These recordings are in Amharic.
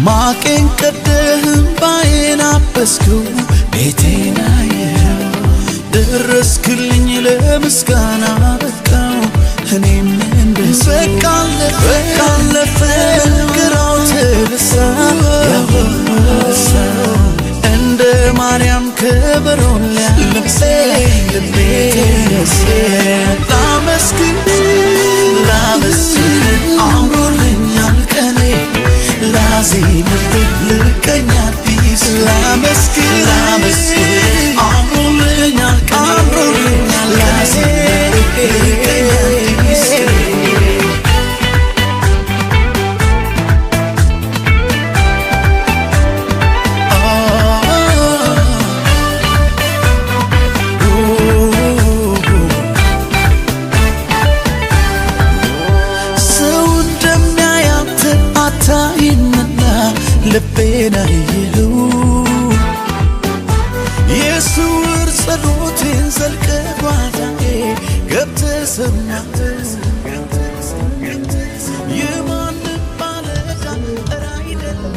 ማቄን ቀደህም ባዬን አበስከው ቤቴን አየኸው ደረስክልኝ ለምስጋና በቃው እኔም በቃ አለፈ ግራው ተረሳ እንደ ማርያም ከበሮን ልቤ ተነሳ ላመስግን አምሮልኛል ቀኔ ላዜምብህ ልቀኝ አዲስ ላመስግን አምሮልኛል ላዜምብህ ልቀኝ አዲስ ልቤን አየኸው የስውር ጸሎቴን ዘልቀህ ጓዳዬ ገብተህ ሰማኸው የማንም ባለዕዳ ኧረ አይደለም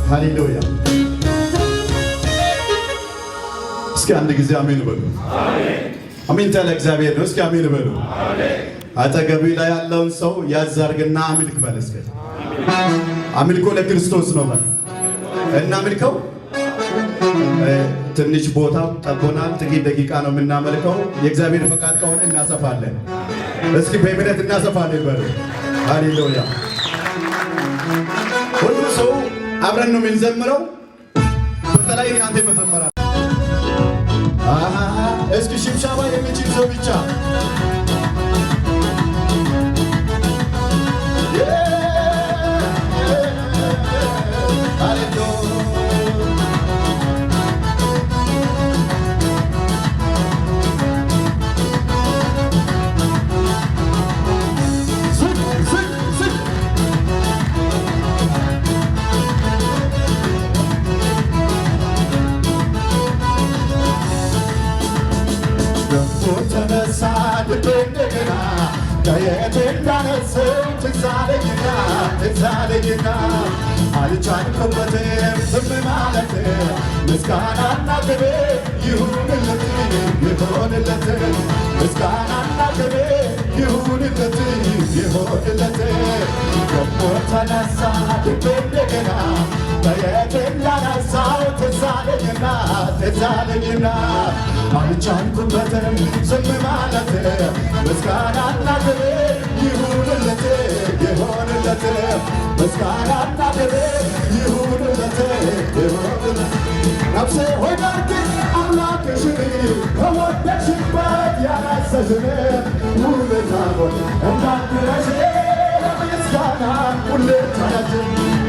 ሃሌሉያ እስኪ አንድ ጊዜ አሜን በሉ። አሜን ታለ እግዚአብሔር ነው። እስኪ አሜን በሉ። አጠገብ ላይ ያለውን ሰው ያዝ አድርግና አምልክ በል። እስኪ አምልኮ ለክርስቶስ ነው ማለት እና አምልከው ትንሽ ቦታ ጠቦናል። ጥቂት ደቂቃ ነው የምናመልከው። የእግዚአብሔር ፈቃድ ከሆነ እናሰፋለን። እስኪ በእምነት እናሰፋለን በሉ። ሃሌሉያ ሁሉ ሰው አብረን ነው የምንዘምረው። በተለይ እናንተ መዘመራ እስኪ ሽምሻባ የሚችል ሰው ብቻ ትዛለኝና አልቻልኩበትም ዝም ማለት ምስጋናና ክብር ይሁንለት ይሆንለት ምስጋናና ክብር ይሁንለት ይሆንለት ደግሞ ተነሳ ልቤ እንደገና በየቴም ላነሳው ትዛለኝና አልቻልኩበትም ዝም ማለት ምስጋናና ክብር ይሁንለት ይሆንለት ምስጋናና ክብር ይሁንለት ይሆንለት ነፍሴ ሆይ ባርኪ አምላክሽን ከወደቅሽበት ያነሳሽን ውለታውን እንዳትረሺ ምስጋና ሁሌ ተነሺ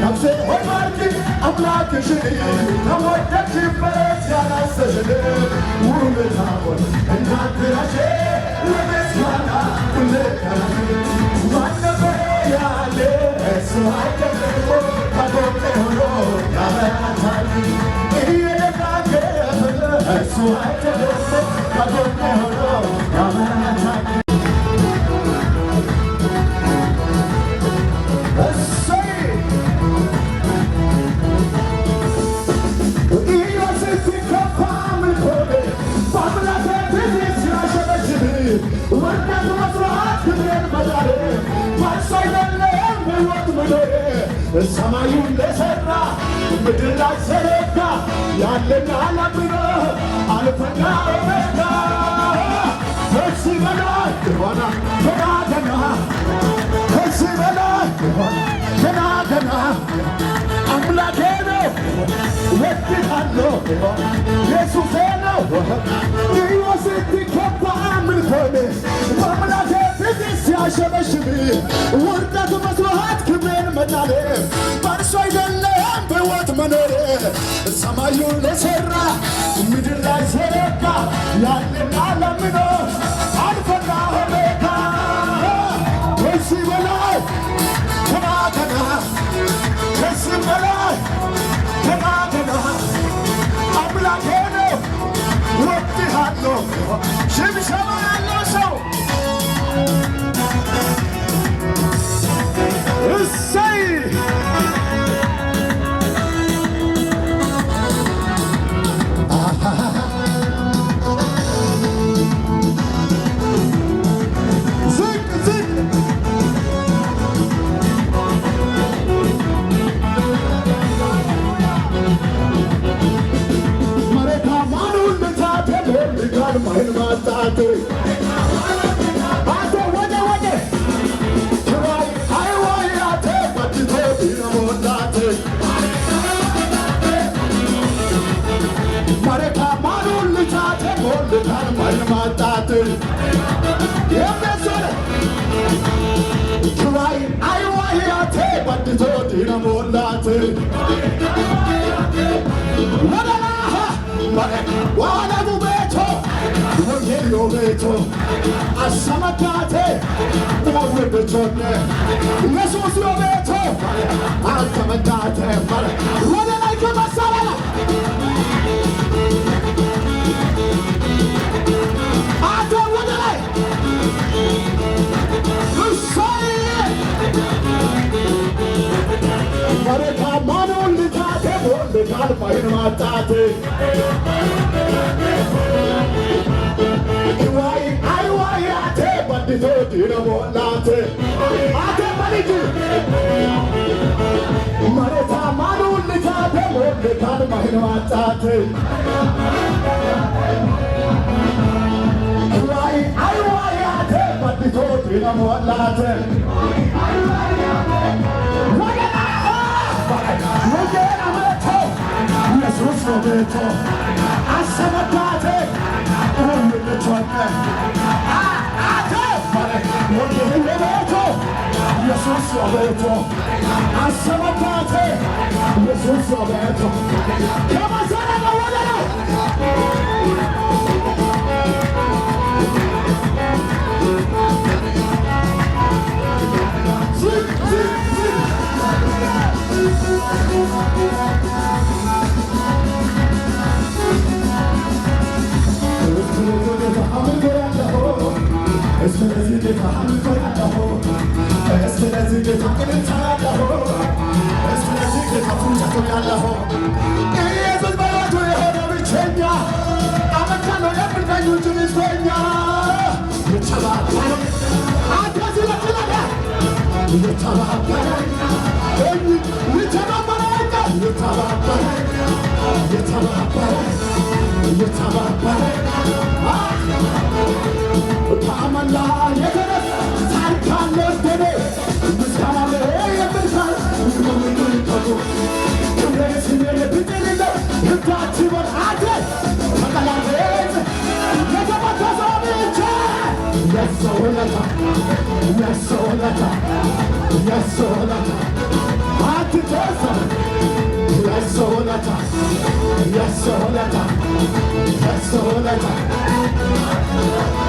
ነፍሴ ሆይ ባርኪ አምላክሽን ከወደቅሽበት ያነሳሽን ውለታውን እንዳትረሺ ምስጋና ሁሌ ተነሺ ያለ እሱ አይደለም ከጎኔ ሆኖ ያበረታል እየደጋገፈ እሱ አይደለም ከጎኔ ሆኖ ያበረታል ሰማዩን ለሠራ ምድር ላይ ዘረጋ ያለና ያምነ አልፈና ኦሜጋ ከዚህ በላይ ይሆናል ገና ከዚህ በላይ ይሆናል ገና አምላኬ ነው ወድሃለሁ ኢየሱሴ ነው ይወስድ ከባ አምልኮኔ በአምላኬ ፊት ሲያሸበሽብ ውርደት መስሎሃት ክብሬን መጣሌ በእርሱ አይደለም በሕይወት መኖሬ ሰማዩን ለሠራ ምድር ላይ ዘረጋ ያለና ለምኖ አልፈና ኦሜጋ ከዚህ በላይ ገና ከዚህ በላይ ገና አምላኬ ነው ወድሃለሁ ሽብሸባ ያለው ሰው እሰይ ወደላህ ዋለቡ ቤቶ ወየሎ ቤቶ Asamagate, what with the chone? Yes, what's your beto? Asamagate, what did I come a sala? I don't want to like. You say it. But if I'm on the table, the God of my tate. But the third, you know what, Lante. I can't manage it. Marita Manu, the table, the God of my tate. But the third, you know what, Lante. Yes, what's the better? I said a party. Oh, the trumpet. What do you better? Yes, what's the better? I said a party. Yes, what's the better? Come on, son, I know what I know. Yes,